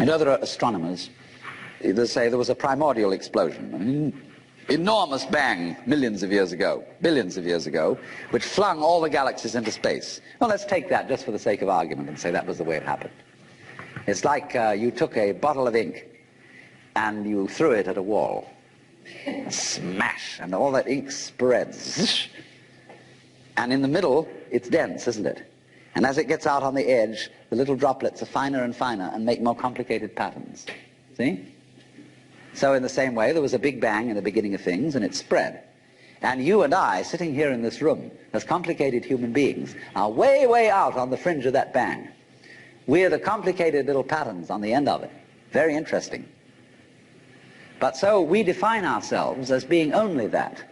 You know, there are astronomers that say there was a primordial explosion, an enormous bang millions of years ago, billions of years ago, which flung all the galaxies into space. Well, let's take that just for the sake of argument and say that was the way it happened. It's like you took a bottle of ink and you threw it at a wall. Smash! And all that ink spreads. And in the middle, it's dense, isn't it? And as it gets out on the edge, the little droplets are finer and finer and make more complicated patterns. See? So in the same way, there was a big bang in the beginning of things, and it spread. And you and I, sitting here in this room, as complicated human beings, are way, way out on the fringe of that bang. We're the complicated little patterns on the end of it. Very interesting. But so we define ourselves as being only that.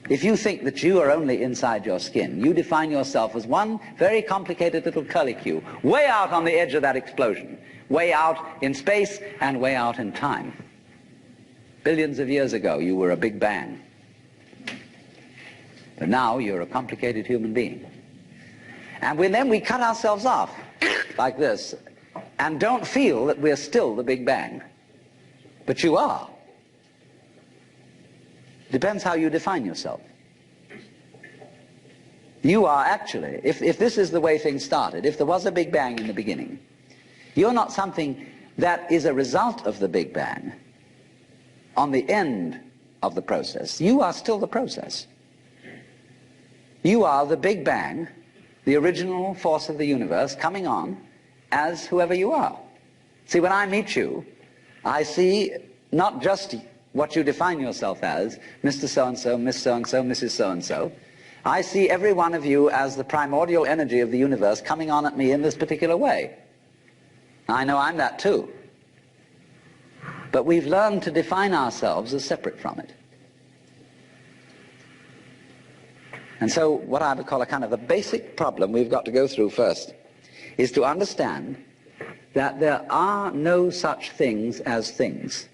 If you think that you are only inside your skin, you define yourself as one very complicated little curlicue, way out on the edge of that explosion, way out in space and way out in time. Billions of years ago, you were a big bang. But now you're a complicated human being. And then we cut ourselves off like this and don't feel that we're still the big bang. But you are. Depends how you define yourself. You are actually, if this is the way things started, if there was a big bang in the beginning, you're not something that is a result of the big bang on the end of the process. You are still the process. You are the big bang, the original force of the universe coming on as whoever you are. See, when I meet you, I see not just what you define yourself as, Mr. So-and-so, Miss So-and-so, Mrs. So-and-so. I see every one of you as the primordial energy of the universe coming on at me in this particular way. I know I'm that too. But we've learned to define ourselves as separate from it. And so what I would call a kind of a basic problem we've got to go through first is to understand that there are no such things as things.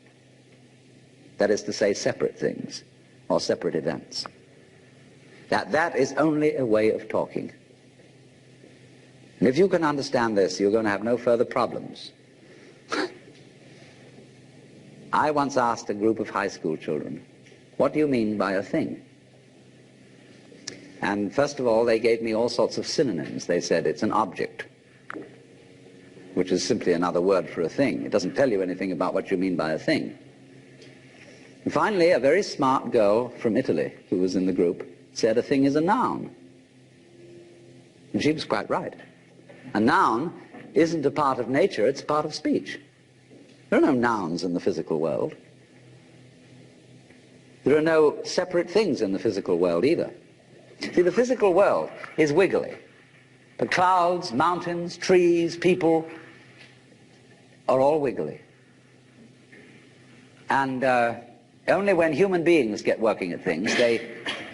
That is to say, separate things or separate events. That is only a way of talking. And if you can understand this, you're going to have no further problems. I once asked a group of high school children, what do you mean by a thing? And first of all, they gave me all sorts of synonyms. They said it's an object, which is simply another word for a thing. It doesn't tell you anything about what you mean by a thing. And finally, a very smart girl from Italy who was in the group said a thing is a noun. And she was quite right. A noun isn't a part of nature, it's a part of speech. There are no nouns in the physical world. There are no separate things in the physical world either. See, the physical world is wiggly. The clouds, mountains, trees, people are all wiggly. And only when human beings get working at things, they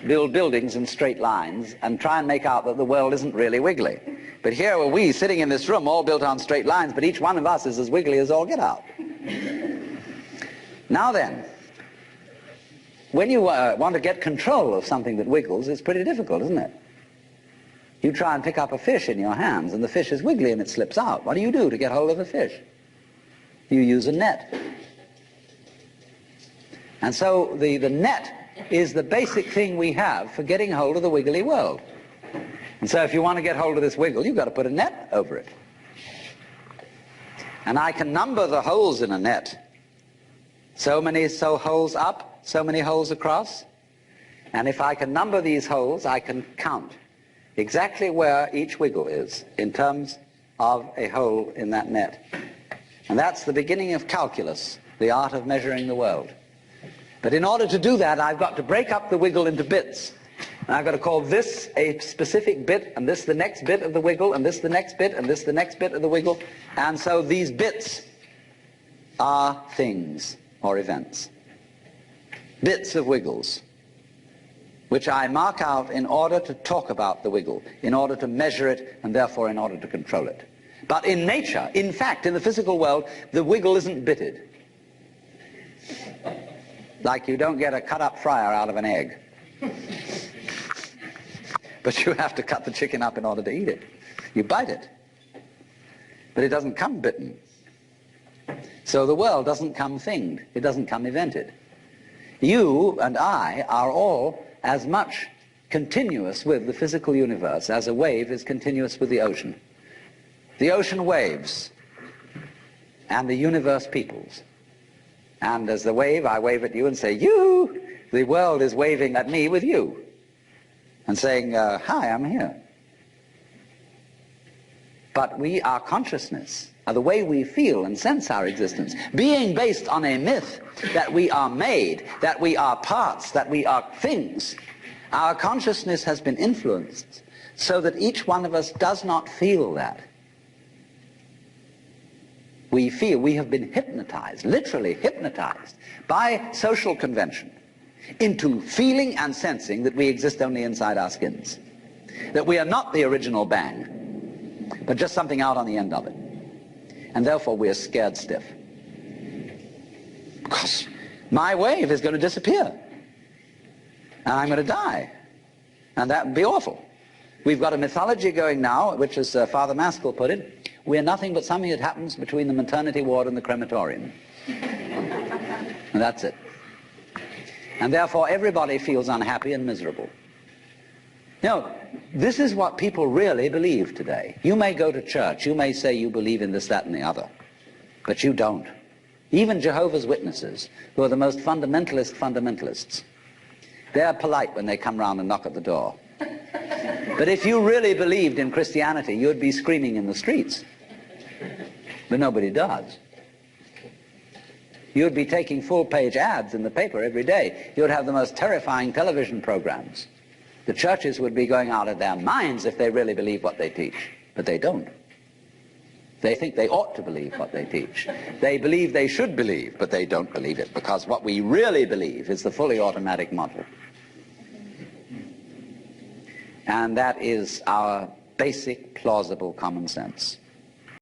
build buildings in straight lines and try and make out that the world isn't really wiggly. But here are we sitting in this room all built on straight lines, but each one of us is as wiggly as all get out. Now then, when you want to get control of something that wiggles, it's pretty difficult, isn't it? You try and pick up a fish in your hands and the fish is wiggly and it slips out. What do you do to get hold of the fish? You use a net. And so the net is the basic thing we have for getting hold of the wiggly world. And so if you want to get hold of this wiggle, you've got to put a net over it. And I can number the holes in a net. So many holes up, so many holes across. And if I can number these holes, I can count exactly where each wiggle is in terms of a hole in that net. And that's the beginning of calculus, the art of measuring the world. But in order to do that, I've got to break up the wiggle into bits. And I've got to call this a specific bit, and this the next bit of the wiggle, and this the next bit, and this the next bit of the wiggle. And so these bits are things or events. Bits of wiggles, which I mark out in order to talk about the wiggle, in order to measure it, and therefore in order to control it. But in nature, in fact, in the physical world, the wiggle isn't bitted. Like you don't get a cut-up fryer out of an egg. But you have to cut the chicken up in order to eat it. You bite it. but it doesn't come bitten. So the world doesn't come thinged. It doesn't come evented. You and I are all as much continuous with the physical universe as a wave is continuous with the ocean. The ocean waves, and the universe peoples. And as the wave, I wave at you and say, you! The world is waving at me with you and saying, hi, I'm here. But our consciousness, the way we feel and sense our existence, being based on a myth that we are made, that we are parts, that we are things, our consciousness has been influenced so that each one of us does not feel that. We have been hypnotized, literally hypnotized, by social convention into feeling and sensing that we exist only inside our skins, that we are not the original bang, but just something out on the end of it. And therefore we are scared stiff. Because my wave is going to disappear. And I'm going to die. And that would be awful. We've got a mythology going now, which as Father Maskell put it, we're nothing but something that happens between the maternity ward and the crematorium. And that's it. And therefore everybody feels unhappy and miserable. Now, this is what people really believe today. You may go to church, you may say you believe in this, that, and the other, but you don't. Even Jehovah's Witnesses, who are the most fundamentalists, they're polite when they come round and knock at the door. But if you really believed in Christianity, you'd be screaming in the streets. But nobody does. You'd be taking full-page ads in the paper every day. You'd have the most terrifying television programs. The churches would be going out of their minds if they really believe what they teach. But they don't. They think they ought to believe what they teach. They believe they should believe, but they don't believe it, because what we really believe is the fully automatic model. And that is our basic, plausible common sense.